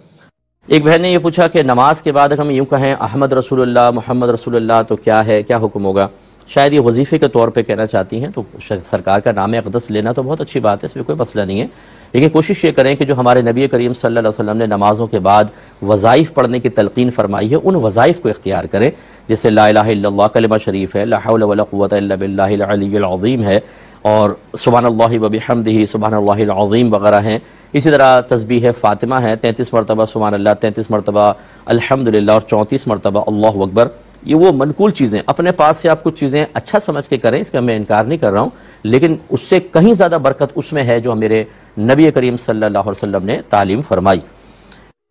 ایک بہن نے یہ پوچھا کہ نماز کے بعد ہم یوں کہیں احمد رسول اللہ محمد رسول اللہ تو کیا ہے، کیا حکم ہوگا؟ شاید یہ وظیفے کے طور پہ کہنا چاہتی ہیں، تو سرکار کا نام اقدس لینا تو بہت اچھی بات ہے، اس میں کوئی مسئلہ نہیں ہے، لیکن کوشش یہ کریں کہ جو ہمارے نبی کریم صلی اللہ علیہ وسلم نے نمازوں کے بعد وظائف پڑھنے کی تلقین فرمائی ہے، ان وظائف کو اختیار کریں، جیسے لا الہ الا اللہ کلمہ شریف ہے، لا حول ولا قوت الا باللہ العلی العظیم ہے، اور سبحان اللہ و بحمدہ سبحان اللہ العظیم وغیرہ ہیں۔ اسی طرح تسبیح فاطمہ ہے، 33 مرتبہ سبحان اللہ، 33 مرتبہ الحمدللہ اور 34 مرتبہ اللہ اکبر۔ یہ وہ منقول چیزیں، اپنے پاس سے آپ کچھ چیزیں اچھا سمجھ کے کریں، اس کا میں انکار نہیں کر رہا ہوں، لیکن اس سے کہیں زیادہ برکت اس میں ہے جو میرے نبی کریم صلی اللہ علیہ وسلم نے تعلیم فرمائی۔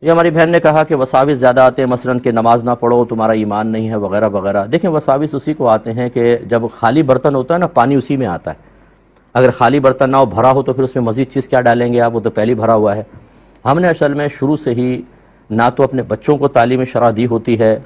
یہ ہماری بہن نے کہا کہ وساوس زیادہ آتے ہیں، مثلاً کہ نماز نہ پڑھو تمہارا ایمان نہیں ہے وغیرہ وغیرہ۔ دیکھیں وساوس اسی کو آتے ہیں کہ جب خالی برتن ہوتا ہے نا، پانی اسی میں آتا ہے، اگر خالی برتن نہ ہو بھرا ہو تو پھر اس میں مزید چیز کیا ڈالیں گے آپ، وہ تو پہلے بھرا ہوا ہے۔ ہم نے اصل میں شروع سے ہی نہ تو اپنے بچوں کو تعلیم شرع دی ہوتی ہے،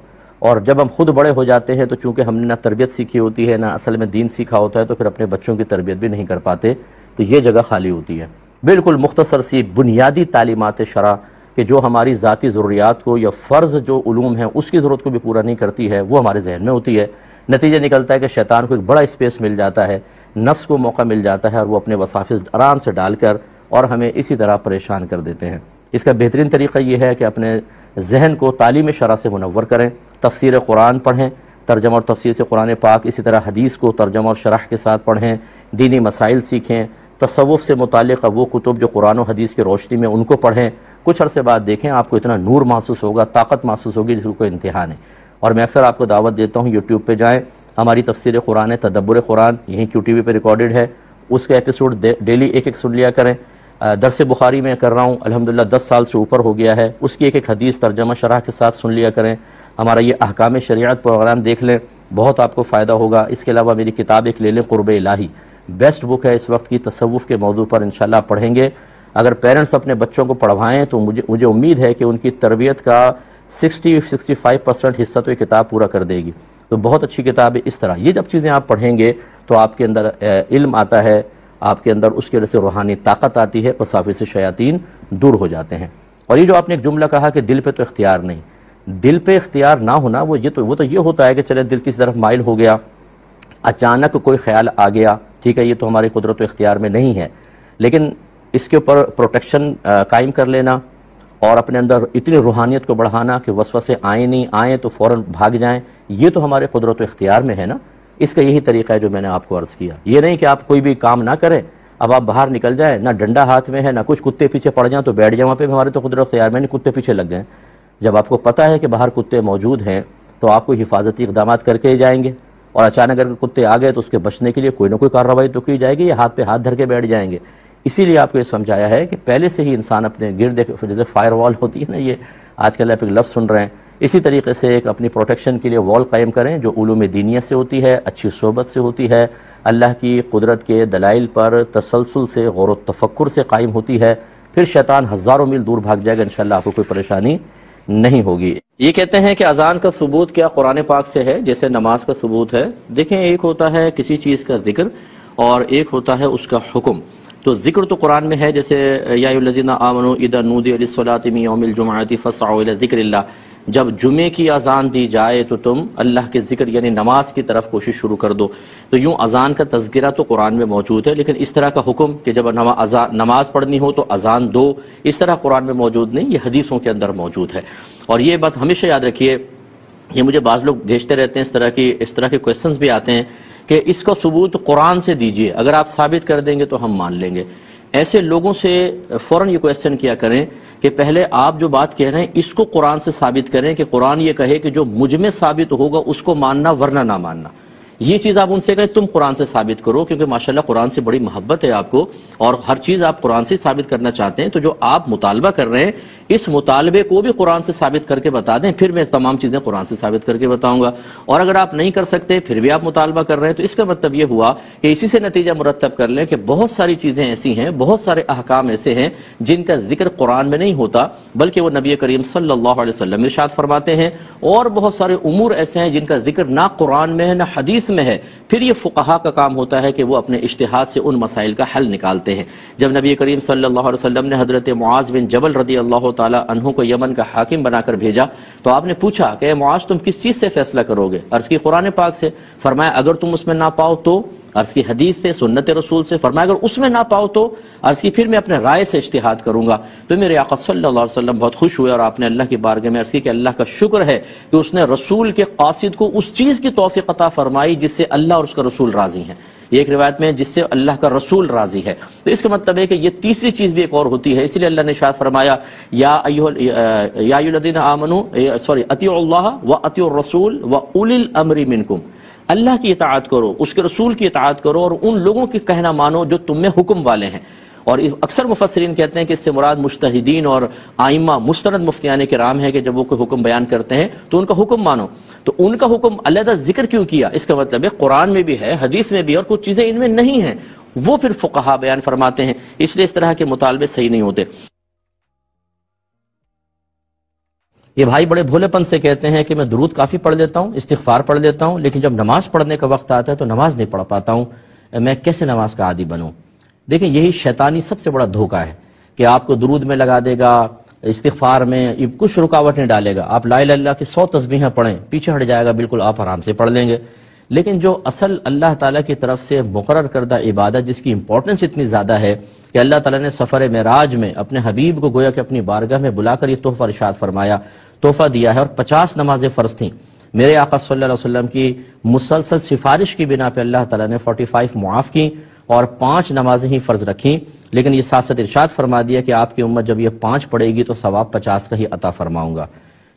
اور جب ہم خود بڑے ہو جاتے ہیں تو چونکہ ہم نے نہ تربیت سیکھی ہوتی ہے نہ اصل میں دین سیکھا ہوتا ہے، تو پھر اپنے بچوں کی تربیت بھی نہیں کر پاتے، تو یہ جگہ خالی ہوتی ہے۔ بالکل مختصر سی بنیادی تعلیمات شرع کہ جو ہماری ذاتی ضروریات کو یا فرض جو علوم ہیں اس کی ضرورت کو بھی پورا نہیں کرتی ہے، وہ ہمارے ذہن میں ہوتی ہے۔ نتیجہ نکلتا ہے کہ شیطان کو ایک بڑا اسپیس مل جاتا ہے، نفس کو موقع مل جاتا ہے، اور وہ اپنے وساوس آرام سے ڈال کر اور ہمیں اسی طرح پریشان کر دیتے ہیں۔ اس کا بہترین طریقہ یہ ہے کہ اپنے ذہن کو تعلیم شرع سے منور کریں، تفسیر قرآن پڑھیں، ترجمہ اور تفسیر سے قرآن پاک، اسی طرح حدیث کو ترجمہ اور شرح کے ساتھ پڑھیں، دینی مسائل سیکھیں، تصوف سے متعلق وہ کتب جو قرآن و حدیث کی روشنی میں ان کو پڑھیں۔ کچھ عرصے بعد دیکھیں آپ کو اتنا نور محسوس ہوگا، طاقت محسوس ہوگی جس کو کوئی انتہا نہیں۔ اور میں اکثر آپ کو دعوت دیتا ہوں یوٹیوب پہ جائیں، ہماری تفسیر قرآن ہے، تدبر قرآن، یہیں QTV پہ ریکارڈڈ ہے، اس کا ایپیسوڈ ڈیلی ایک سن لیا کریں۔ درس بخاری میں کر رہا ہوں، الحمدللہ 10 سال سے اوپر ہو گیا ہے، اس کی ایک حدیث ترجمہ شرح کے ساتھ سن لیا کریں۔ ہمارا یہ احکام شریعت پروگرام دیکھ لیں، بہت آپ کو فائدہ ہوگا۔ اس کے علاوہ میری کتاب ایک لے لیں، قرب الہی، بیسٹ بک ہے اس وقت کی تصوف کے موضوع پر، انشاءاللہ آپ پڑھیں گے۔ اگر پیرنٹس اپنے بچوں کو پڑھوائیں تو مجھے امید ہے کہ ان کی تربیت کا 60-65% حصہ تو یہ کتاب پورا کر دے گی، تو بہت اچھی کتاب ہے۔ اس طرح یہ جب چیزیں آپ پڑھیں گے تو آپ کے اندر علم آتا ہے، آپ کے اندر اس کی وجہ سے روحانی طاقت آتی ہے، وساوس سے شیاطین دور ہو جاتے ہیں۔ اور یہ جو آپ نے ایک جملہ کہا کہ دل پہ تو اختیار نہیں، دل پہ اختیار نہ ہونا وہ تو یہ ہوتا ہے کہ چلے دل کسی طرف مائل ہو گیا، اچانک کوئی خیال آ گیا، ٹھیک ہے، یہ تو ہماری قدرت و اختیار میں نہیں ہے، لیکن اس کے اوپر پروٹیکشن قائم کر لینا اور اپنے اندر اتنی روحانیت کو بڑھانا کہ وسوسے آئیں نہیں، آئیں تو فوراً بھاگ جائیں، یہ تو ہمارے قدرت و اختیار میں ہے نا۔ اس کا یہی طریقہ ہے جو میں نے آپ کو عرض کیا۔ یہ نہیں کہ آپ کوئی بھی کام نہ کریں، اب آپ باہر نکل جائیں، نہ ڈنڈا ہاتھ میں ہے نہ کچھ، کتے پیچھے پڑ جائیں تو بیٹھ جائیں وہاں پہ، ہمارے تو قدرت اختیار میں نہیں، کتے پیچھے لگ گئے۔ جب آپ کو پتہ ہے کہ باہر کتے موجود ہیں تو آپ کو حفاظتی اقدامات کر کے ہی جائیں گے، اور اچانک اگر کتے آ گئے تو اس کے بچنے کے لیے کوئی نہ کوئی کارروائی تو کی جائے گی، یا ہاتھ پہ ہاتھ دھر کے بیٹھ جائیں گے۔ اسی لیے آپ کو یہ سمجھایا ہے کہ پہلے سے ہی انسان اپنے گرد، جیسے فائر وال ہوتی ہے نا، یہ آج کل آپ ایک لفظ سن رہے ہیں، اسی طریقے سے ایک اپنی پروٹیکشن کے لیے وال قائم کریں جو علوم دینیہ سے ہوتی ہے، اچھی صحبت سے ہوتی ہے، اللہ کی قدرت کے دلائل پر تسلسل سے، غور و تفکر سے قائم ہوتی ہے، پھر شیطان ہزاروں میل دور بھاگ جائے گا، انشاءاللہ آپ کو کوئی پریشانی نہیں ہوگی۔ یہ کہتے ہیں کہ اذان کا ثبوت کیا قرآن پاک سے ہے جیسے نماز کا ثبوت ہے؟ دیکھیں، ایک ہوتا ہے کسی چیز کا ذکر اور ایک ہوتا ہے اس کا حکم۔ تو ذکر تو قرآن میں ہے، جیسے یا ایھا الذین آمنوا اذا نودی للصلاۃ من یوم الجمعۃ فاسعوا الی ذکر اللہ، جب جمعے کی اذان دی جائے تو تم اللہ کے ذکر یعنی نماز کی طرف کوشش شروع کر دو۔ تو یوں اذان کا تذکرہ تو قرآن میں موجود ہے، لیکن اس طرح کا حکم کہ جب نماز پڑھنی ہو تو اذان دو، اس طرح قرآن میں موجود نہیں، یہ حدیثوں کے اندر موجود ہے۔ اور یہ بات ہمیشہ یاد رکھیے، یہ مجھے بعض لوگ بھیجتے رہتے ہیں، اس طرح کے کویسچنز بھی آتے ہیں کہ اس کا ثبوت قرآن سے دیجئے، اگر آپ ثابت کر دیں گے تو ہم مان لیں گے۔ ایسے لوگوں سے فوراً یہ کویسچن کیا کریں کہ پہلے آپ جو بات کہہ رہے ہیں اس کو قرآن سے ثابت کریں، کہ قرآن یہ کہے کہ جو مجھ میں ثابت ہوگا اس کو ماننا ورنہ نہ ماننا۔ یہ چیز آپ ان سے کہیں تم قرآن سے ثابت کرو، کیونکہ ماشاءاللہ قرآن سے بڑی محبت ہے آپ کو اور ہر چیز آپ قرآن سے ثابت کرنا چاہتے ہیں، تو جو آپ مطالبہ کر رہے ہیں اس مطالبے کو بھی قرآن سے ثابت کر کے بتا دیں، پھر میں تمام چیزیں قرآن سے ثابت کر کے بتاؤں گا۔ اور اگر آپ نہیں کر سکتے پھر بھی آپ مطالبہ کر رہے ہیں، تو اس کا مطلب یہ ہوا کہ اسی سے نتیجہ مرتب کر لیں کہ بہت ساری چیزیں ایسی ہیں، بہت سارے احکام ایسے ہیں جن کا ذکر قرآن میں نہیں ہوتا، بلکہ وہ نبی کریم صلی اللہ علیہ وسلم ارشاد فرماتے ہیں، اور بہت سارے امور ایسے ہیں جن کا ذکر نہ قرآن میں ہے نہ حدیث میں ہے، پھر یہ فقہا کا کام ہوتا ہے کہ وہ اپنے اجتہاد سے ان مسائل کا حل نکالتے ہیں۔ جب نبی کریم صلی اللہ علیہ وسلم نے حضرت معاذ بن جبل رضی اللہ تعالی عنہ کو یمن کا حاکم بنا کر بھیجا تو آپ نے پوچھا کہ اے معاذ تم کس چیز سے فیصلہ کرو گے؟ عرض کی قرآن پاک سے۔ فرمایا اگر تم اس میں نہ پاؤ تو؟ عرض کی حدیث سے، سنت رسول سے۔ فرمایا اگر اس میں نہ پاؤ تو؟ عرض کی پھر میں اپنے رائے سے اجتہاد کروں گا۔ تو میرے آقا صلی اللہ علیہ وسلم بہت خوش ہوئے اور آپ نے اللہ کی بارگاہ میں عرض کی کہ اللہ کا شکر ہے کہ اس نے رسول کے قاصد کو اس چیز کی توفیق عطا فرمائی جس سے اللہ اور اس کا رسول راضی ہیں۔ ایک روایت میں جس سے اللہ کا رسول راضی ہے۔ تو اس کا مطلب ہے کہ یہ تیسری چیز بھی ایک اور ہوتی ہے، اسی لیے اللہ نے ارشاد فرمایا یا ایھا الذین آمنوا اطیعوا اللہ واطیعوا الرسول واولی الامر منکم، اللہ کی اطاعت کرو، اس کے رسول کی اطاعت کرو اور ان لوگوں کی کہنا مانو جو تم میں حکم والے ہیں۔ اور اکثر مفسرین کہتے ہیں کہ اس سے مراد مجتہدین اور آئمہ مستند مفتیان کرام ہے کہ جب وہ کوئی حکم بیان کرتے ہیں تو ان کا حکم مانو۔ تو ان کا حکم علیحدہ ذکر کیوں کیا؟ اس کا مطلب ہے قرآن میں بھی ہے، حدیث میں بھی، اور کچھ چیزیں ان میں نہیں ہیں وہ پھر فقہا بیان فرماتے ہیں، اس لیے اس طرح کے مطالبے صحیح نہیں ہوتے۔ یہ بھائی بڑے بھولے پن سے کہتے ہیں کہ میں درود کافی پڑھ لیتا ہوں، استغفار پڑھ لیتا ہوں، لیکن جب نماز پڑھنے کا وقت آتا ہے تو نماز نہیں پڑھ پاتا ہوں، میں کیسے نماز کا عادی بنوں؟ دیکھیں یہی شیطانی سب سے بڑا دھوکہ ہے کہ آپ کو درود میں لگا دے گا، استغفار میں یہ کچھ رکاوٹ نہیں ڈالے گا، آپ لا الہ الا اللہ کی 100 تسبیحیں پڑھیں، پیچھے ہٹ جائے گا، بالکل آپ آرام سے پڑھ لیں گے۔ لیکن جو اصل اللہ تعالیٰ کی طرف سے مقرر کردہ عبادت جس کی امپورٹنس اتنی زیادہ ہے کہ اللہ تعالیٰ نے سفر معراج میں اپنے حبیب کو گویا کہ اپنی بارگاہ میں بلا کر یہ تحفہ ارشاد فرمایا، تحفہ دیا ہے، اور 50 نمازیں فرض تھیں۔ میرے آقا صلی اللہ علیہ وسلم کی مسلسل سفارش کی بنا پہ اللہ تعالیٰ نے 45 معاف کی اور 5 نمازیں ہی فرض رکھیں، لیکن یہ ساتھ ساتھ ارشاد فرما دیا کہ آپ کی امت جب یہ 5 پڑھے گی تو ثواب 50 کا ہی عطا فرماؤں گا۔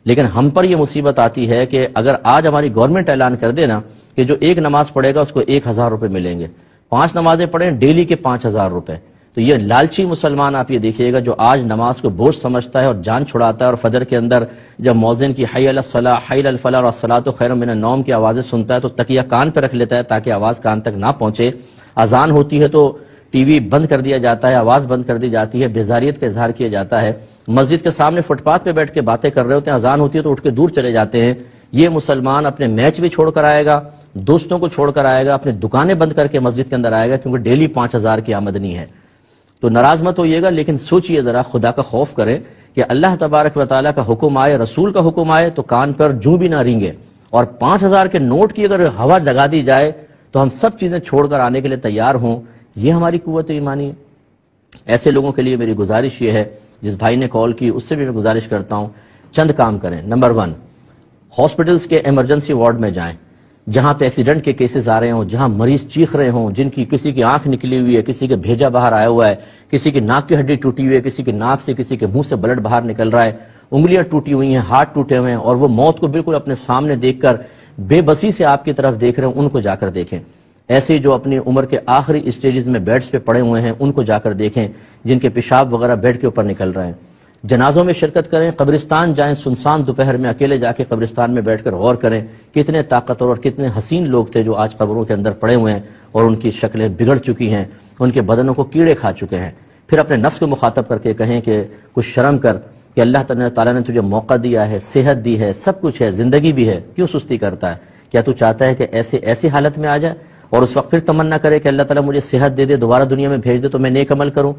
لیکن ہم پر یہ مصیبت آتی ہے کہ اگر آج ہماری گورنمنٹ اعلان کر دے نا کہ جو ایک نماز پڑھے گا اس کو 1000 روپے ملیں گے، 5 نمازیں پڑھیں ڈیلی کے 5000 روپے، تو یہ لالچی مسلمان آپ یہ دیکھیے گا جو آج نماز کو بوجھ سمجھتا ہے اور جان چھڑاتا ہے، اور فجر کے اندر جب مؤذن کی حی علی الصلاۃ حی علی الفلاح اور الصلاۃ خیر من النوم کی آوازیں سنتا ہے تو تکیہ کان پہ رکھ لیتا ہے تاکہ آواز کان تک نہ پہنچے، اذان ہوتی ہے تو ٹی وی بند کر دیا جاتا ہے، آواز بند کر دی جاتی ہے، بیزاریت کا اظہار کیا جاتا ہے، مسجد کے سامنے فٹ پاتھ پہ بیٹھ کے باتیں کر رہے ہوتے ہیں، اذان ہوتی ہے تو اٹھ کے دور چلے جاتے ہیں۔ یہ مسلمان اپنے میچ بھی چھوڑ کر آئے گا، دوستوں کو چھوڑ کر آئے گا، اپنی دکانیں بند کر کے مسجد کے اندر آئے گا، کیونکہ ڈیلی 5000 کی آمدنی ہے۔ تو ناراض مت ہوئیے گا، لیکن سوچئے ذرا، خدا کا خوف کریں کہ اللہ تبارک و تعالیٰ کا حکم آئے، رسول کا حکم آئے تو کان پر جوں بھی نہ رینگے، اور 5000 کے نوٹ کی اگر ہوا لگا دی جائے تو ہم سب چیزیں چھوڑ کر آنے کے لیے تیار ہوں، یہ ہماری قوت ایمانی ہے۔ ایسے لوگوں کے لیے میری گزارش یہ ہے، جس بھائی نے کال کی اس سے بھی میں گزارش کرتا ہوں، چند کام کریں۔ نمبر 1، ہاسپٹلز کے ایمرجنسی وارڈ میں جائیں، جہاں پہ ایکسیڈنٹ کے کیسز آ رہے ہوں، جہاں مریض چیخ رہے ہوں، جن کی کسی کی آنکھ نکلی ہوئی ہے، کسی کے بھیجا باہر آیا ہوا ہے، کسی کی ناک کی ہڈی ٹوٹی ہوئی ہے، کسی کی ناک سے، کسی کے منہ سے بلڈ باہر نکل رہا ہے، انگلیاں ٹوٹی ہوئی ہیں، ہاتھ ٹوٹے ہوئے ہیں، اور وہ موت کو بالکل اپنے سامنے دیکھ کر بے بسی سے آپ کی طرف دیکھ رہے ہیں، ان کو جا کر دیکھیں۔ ایسے جو اپنی عمر کے آخری اسٹیجز میں بیڈز پہ پڑے ہوئے ہیں ان کو جا کر دیکھیں، جن کے پیشاب وغیرہ بیڈ کے اوپر نکل رہے ہیں۔ جنازوں میں شرکت کریں، قبرستان جائیں، سنسان دوپہر میں اکیلے جا کے قبرستان میں بیٹھ کر غور کریں کتنے طاقتور اور کتنے حسین لوگ تھے جو آج قبروں کے اندر پڑے ہوئے ہیں اور ان کی شکلیں بگڑ چکی ہیں، ان کے بدنوں کو کیڑے کھا چکے ہیں۔ پھر اپنے نفس کو مخاطب کر کے کہیں کہ کچھ شرم کر کہ اللہ تعالیٰ نے تجھے موقع دیا ہے، صحت دی ہے، سب کچھ ہے، زندگی بھی ہے، کیوں سستی کرتا ہے؟ کیا تو چاہتا ہے کہ ایسی حالت میں آ جائے اور اس وقت پھر تمنا کرے کہ اللہ تعالیٰ مجھے صحت دے دے، دوبارہ دنیا میں بھیج دے تو میں نیک عمل کروں؟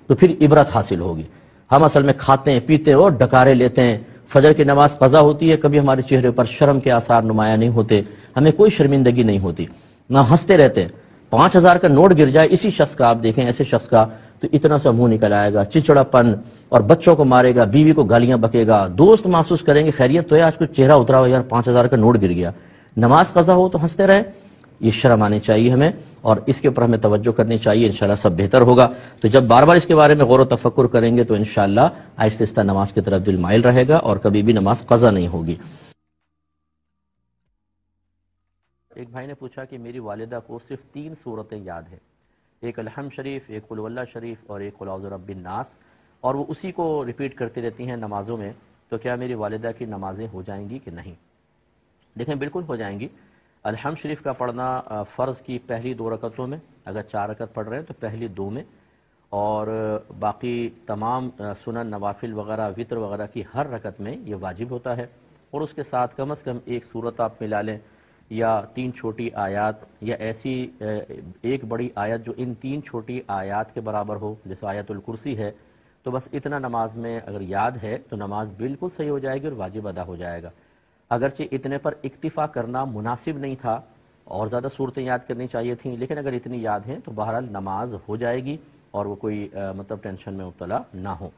تو پھر عبرت حاصل ہوگی۔ ہم اصل میں کھاتے ہیں، پیتے ہیں اور ڈکارے لیتے ہیں، فجر کی نماز قضا ہوتی ہے، کبھی ہمارے چہرے پر شرم کے آثار نمایاں نہیں ہوتے، ہمیں کوئی شرمندگی نہیں ہوتی، نہ ہنستے رہتے ہیں۔ 5000 کا نوٹ گر جائے اسی شخص کا، آپ دیکھیں ایسے شخص کا، تو اتنا سا منہ نکل آئے گا، چچڑا پن، اور بچوں کو مارے گا، بیوی کو گالیاں بکے گا، دوست محسوس کریں گے خیریت تو ہے، آج کچھ چہرہ اترا ہو یار 5000 کا نوٹ گر گیا۔ نماز قضا ہو تو ہنستے رہیں، یہ شرم آنی چاہیے ہمیں، اور اس کے اوپر ہمیں توجہ کرنی چاہیے، انشاءاللہ سب بہتر ہوگا۔ تو جب بار بار اس کے بارے میں غور و تفکر کریں گے تو انشاءاللہ آہستہ آہستہ نماز کی طرف دل مائل رہے گا اور کبھی بھی نماز قضا نہیں ہوگی۔ ایک بھائی نے پوچھا کہ میری والدہ کو صرف 3 سورتیں یاد ہے، ایک الحمد شریف، ایک قل واللہ شریف اور ایک قل اعوذ برب الناس، اور وہ اسی کو ریپیٹ کرتی رہتی ہیں نمازوں میں، تو کیا میری والدہ کی نمازیں ہو جائیں گی کہ نہیں؟ دیکھیں بالکل ہو جائیں گی۔ الحمد شریف کا پڑھنا فرض کی پہلی 2 رکعتوں میں، اگر 4 رکعت پڑھ رہے ہیں تو پہلی 2 میں، اور باقی تمام سنن نوافل وغیرہ وتر وغیرہ کی ہر رکعت میں یہ واجب ہوتا ہے، اور اس کے ساتھ کم از کم ایک سورت آپ ملا لیں، یا 3 چھوٹی آیات یا ایسی ایک بڑی آیت جو ان 3 چھوٹی آیات کے برابر ہو، جیسے آیت الکرسی ہے، تو بس اتنا نماز میں اگر یاد ہے تو نماز بالکل صحیح ہو جائے گی اور واجب ادا ہو جائے گا۔ اگرچہ اتنے پر اکتفا کرنا مناسب نہیں تھا، اور زیادہ صورتیں یاد کرنی چاہیے تھیں، لیکن اگر اتنی یاد ہیں تو بہرحال نماز ہو جائے گی اور وہ کوئی مطلب ٹینشن میں مبتلا نہ ہو۔